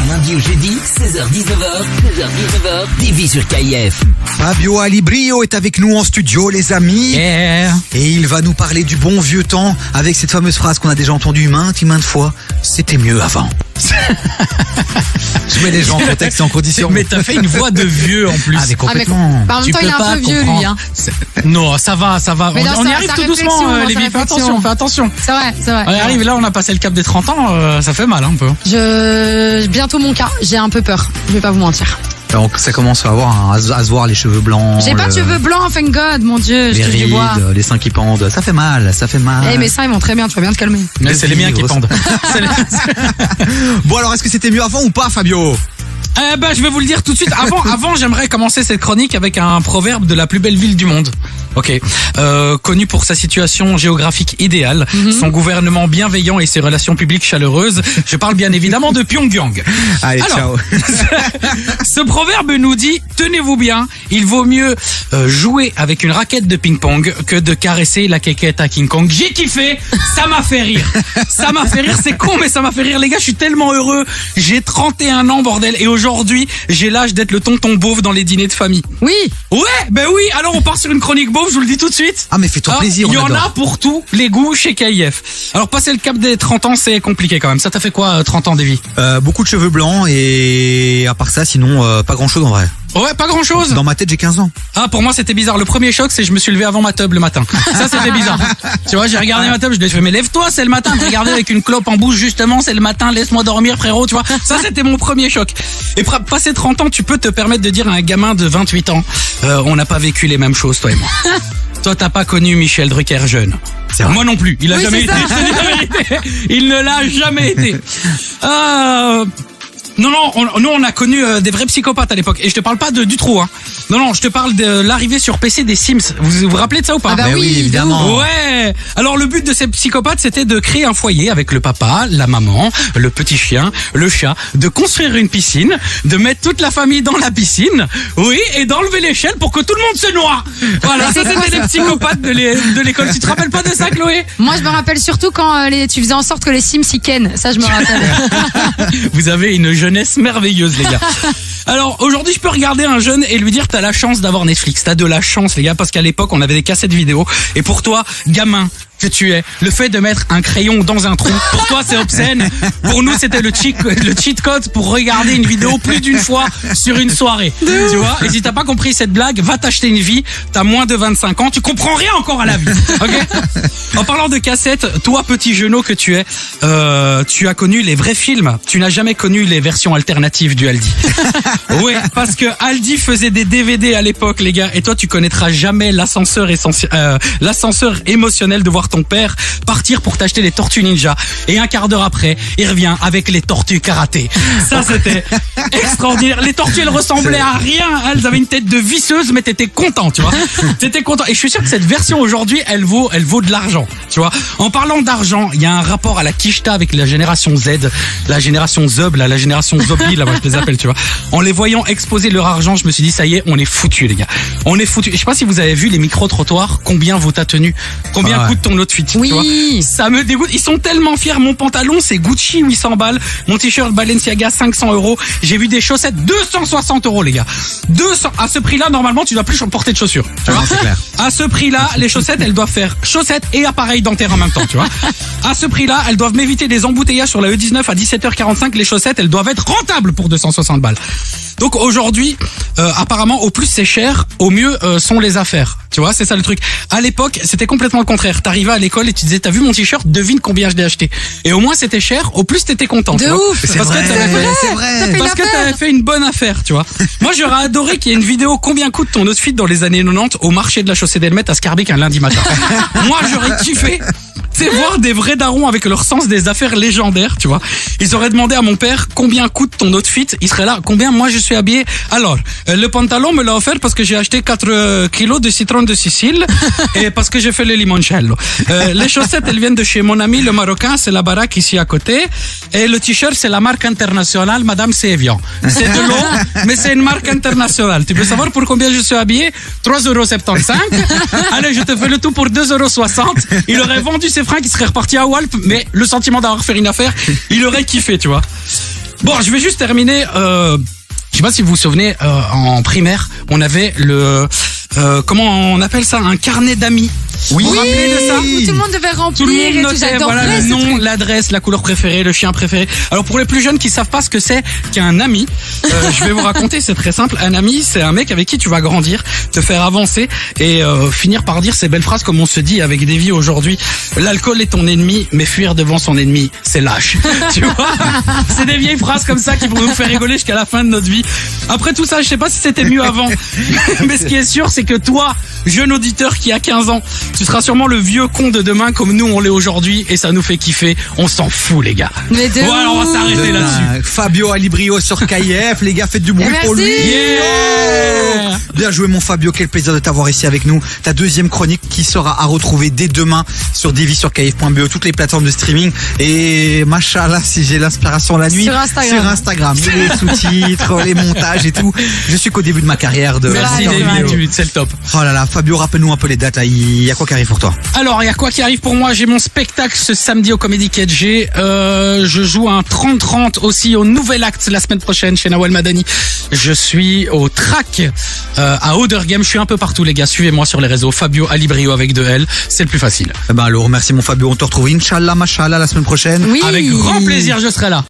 Du lundi au jeudi, 16h-19h, 16h-19h, TV sur KIF. Fabio Alibrio est avec nous en studio, les amis. Yeah. Et il va nous parler du bon vieux temps avec cette fameuse phrase qu'on a déjà entendue maintes et maintes fois. C'était mieux avant. Je mets les gens en contexte et en condition. Mais t'as fait une voix de vieux en plus. Ah, mais complètement. En même temps, il est un peu vieux, lui. Hein. Non, ça va. Mais non, On y ça- arrive sa tout doucement, réflexion, Lévi. sa Fais réflexion. attention. C'est vrai. On y arrive, là, on a passé le cap des 30 ans, ça fait mal un peu. Bientôt mon cas, j'ai un peu peur. Je vais pas vous mentir. Donc ça commence à avoir à se voir les cheveux blancs. J'ai pas de cheveux blancs, thank God, mon Dieu, je Les touche du bois. rides, les seins qui pendent. Ça fait mal. Eh, mes seins, ils vont très bien, tu vas bien te calmer. Mais c'est les miens qui vivre, pendent. Bon alors, est-ce que c'était mieux avant ou pas, Fabio? Je vais vous le dire tout de suite. Avant, j'aimerais commencer cette chronique avec un proverbe de la plus belle ville du monde. Ok. Connu pour sa situation géographique idéale, son gouvernement bienveillant et ses relations publiques chaleureuses. Je parle bien évidemment de Pyongyang. Allez, Alors, ciao. Ce proverbe nous dit, tenez-vous bien, il vaut mieux jouer avec une raquette de ping-pong que de caresser la quéquette à King Kong. J'ai kiffé, ça m'a fait rire. Ça m'a fait rire, c'est con, mais ça m'a fait rire. Les gars, je suis tellement heureux. J'ai 31 ans, bordel, et aujourd'hui, j'ai l'âge d'être le tonton beauf dans les dîners de famille. Oui, Ouais, oui, alors on part sur une chronique beauf, je vous le dis tout de suite. Ah, mais fais-toi plaisir, Il y on en adore. a pour tous les goûts chez KIF. Alors, passer le cap des 30 ans, c'est compliqué quand même. Ça t'a fait quoi, 30 ans, Davy? Beaucoup de cheveux blancs et à part ça, sinon, pas grand chose en vrai. Ouais, pas grand chose. Dans ma tête, j'ai 15 ans. Ah, pour moi, c'était bizarre. Le premier choc, c'est que je me suis levé avant ma teub le matin. Ça, c'était bizarre. Tu vois, j'ai regardé ma teub, je lui ai fait, mais lève-toi, c'est le matin. J'ai regardé avec une clope en bouche, justement, c'est le matin, laisse-moi dormir, frérot, tu vois. Ça, c'était mon premier choc. Et passer 30 ans, tu peux te permettre de dire à un gamin de 28 ans, on n'a pas vécu les mêmes choses, toi et moi. Toi, t'as pas connu Michel Drucker jeune. Moi non plus. Il a Oui, jamais c'est été. ça. Je te dis la vérité. Il ne l'a jamais été. Non, nous on a connu des vrais psychopathes à l'époque. Et je te parle pas du trou, hein. Non, je te parle de l'arrivée sur PC des Sims. Vous vous rappelez de ça ou pas? Ah bah Mais oui, évidemment. Ouais. Alors le but de ces psychopathes, c'était de créer un foyer avec le papa, la maman, le petit chien, le chat, de construire une piscine, de mettre toute la famille dans la piscine, oui, et d'enlever l'échelle pour que tout le monde se noie. Voilà, ça c'était les psychopathes de l'école. Tu te rappelles pas de ça, Chloé? moi je me rappelle surtout quand tu faisais en sorte que les Sims s'y kennent. Ça, je me rappelle. Vous avez une jeunesse merveilleuse, les gars. Alors, aujourd'hui, je peux regarder un jeune et lui dire, t'as la chance d'avoir Netflix. T'as de la chance, les gars, parce qu'à l'époque, on avait des cassettes vidéo. Et pour toi, gamin que tu es, le fait de mettre un crayon dans un trou, pour toi, c'est obscène. Pour nous, c'était le cheat code pour regarder une vidéo plus d'une fois sur une soirée. Tu vois? Et si t'as pas compris cette blague, va t'acheter une vie. T'as moins de 25 ans. Tu comprends rien encore à la vie. Ok? En parlant de cassettes, toi, petit genou que tu es, tu as connu les vrais films. Tu n'as jamais connu les versions alternatives du Aldi. Oui, parce que Aldi faisait des DVD à l'époque, les gars. Et toi, tu connaîtras jamais l'ascenseur émotionnel de voir ton père partir pour t'acheter les Tortues Ninja. Et un quart d'heure après, il revient avec les Tortues Karaté. Ça, c'était extraordinaire. Les tortues, elles ressemblaient à rien. Elles avaient une tête de visseuse, mais t'étais content, tu vois. T'étais content. Et je suis sûr que cette version aujourd'hui, elle vaut de l'argent, tu vois. En parlant d'argent, il y a un rapport à la quicheta avec la génération Z, la génération Zob, la génération Zombie, là, moi, je les appelle, tu vois. En les voyant exposer leur argent, je me suis dit, ça y est, on est foutus, les gars. On est foutus. Je sais pas si vous avez vu les micro-trottoirs, combien vaut ta tenue, combien Ah ouais. coûte ton outfit, tu vois. Oui. Ça me dégoûte. Ils sont tellement fiers. Mon pantalon, c'est Gucci, 800 balles. Mon t-shirt Balenciaga, 500 €. J'ai vu des chaussettes, 260 €, les gars. 200. À ce prix-là, normalement, tu dois plus porter de chaussures. Tu vois. Non, c'est clair. À ce prix-là, les chaussettes, elles doivent faire chaussettes et appareil dentaire en même temps, tu vois. À ce prix-là, elles doivent m'éviter des embouteillages sur la E19 à 17h45. Les chaussettes, elles doivent être rentables pour 260 balles. Donc aujourd'hui, apparemment, au plus c'est cher, au mieux sont les affaires. Tu vois, c'est ça le truc. À l'époque, c'était complètement le contraire. T'arrivais à l'école et tu disais, t'as vu mon t-shirt, devine combien je l'ai acheté. Et au moins c'était cher, au plus t'étais content. De tu vois. ouf. C'est Parce vrai, que t'avais fait, c'est vrai. parce que t'avais fait une bonne affaire, tu vois. Moi, j'aurais adoré qu'il y ait une vidéo combien coûte ton outfit dans les années 90 au marché de la chaussée d'Elmet à Scarbeck un lundi matin. Moi, j'aurais kiffé. C'est voir des vrais darons avec leur sens des affaires légendaires, tu vois. Ils auraient demandé à mon père combien coûte ton outfit. Il serait là, combien moi je suis habillé. Alors, le pantalon me l'a offert parce que j'ai acheté 4 kilos de citron de Sicile et parce que j'ai fait le limoncello. Les chaussettes, elles viennent de chez mon ami le Marocain, c'est la baraque ici à côté. Et le t-shirt, c'est la marque internationale, Madame c'est Evian. C'est de l'eau, mais c'est une marque internationale. Tu veux savoir pour combien je suis habillé? 3,75 €. Allez, je te fais le tout pour 2,60 €. Il aurait vendu ses fringues, il serait reparti à Walp, mais le sentiment d'avoir fait une affaire, il aurait kiffé, tu vois. Bon, je vais juste terminer. Je sais pas si vous vous souvenez, en primaire, on avait comment on appelle ça, un carnet d'amis. Oui. Vous vous rappelez de ça? Où tout le monde devait remplir. Tout le monde et tout, notait, j'adorais voilà, le ce nom, truc. l'adresse, la couleur préférée, le chien préféré. Alors pour les plus jeunes qui savent pas ce que c'est qu'un ami, je vais vous raconter, c'est très simple. Un ami, c'est un mec avec qui tu vas grandir, te faire avancer et finir par dire ces belles phrases comme on se dit avec Davy aujourd'hui. L'alcool est ton ennemi, mais fuir devant son ennemi, c'est lâche. Tu vois? C'est des vieilles phrases comme ça qui vont nous faire rigoler jusqu'à la fin de notre vie. Après tout ça, je sais pas si c'était mieux avant. Mais ce qui est sûr, c'est que toi, jeune auditeur qui a 15 ans, tu seras sûrement le vieux con de demain comme nous on l'est aujourd'hui et ça nous fait kiffer. On s'en fout les gars. Mais de Voilà, on va s'arrêter là-dessus. Fabio Alibrio sur KIF, les gars, faites du bruit Et pour lui. merci. Yeah. Bien joué mon Fabio, quel plaisir de t'avoir ici avec nous. Ta deuxième chronique qui sera à retrouver dès demain sur Davy sur KIF.be, toutes les plateformes de streaming. Et machallah, si j'ai l'inspiration la nuit, Sur Instagram. les sous-titres, les montages et tout. Je suis qu'au début de ma carrière de Merci Attends, David, c'est le top. Oh là là, Fabio, rappelle-nous un peu les dates là. Il y a quoi qui arrive pour toi? Alors, il y a quoi qui arrive pour moi? J'ai mon spectacle ce samedi au Comedy KG. Je joue un 30-30 aussi au Nouvel Acte la semaine prochaine chez Nawal Madani. Je suis au Track à Odergem. Je suis un peu partout les gars. Suivez-moi sur les réseaux. Fabio Alibrio avec 2 L. C'est le plus facile. Eh ben alors, merci mon Fabio. On te retrouve Inch'Allah, machallah la semaine prochaine. Oui. Avec grand plaisir, je serai là.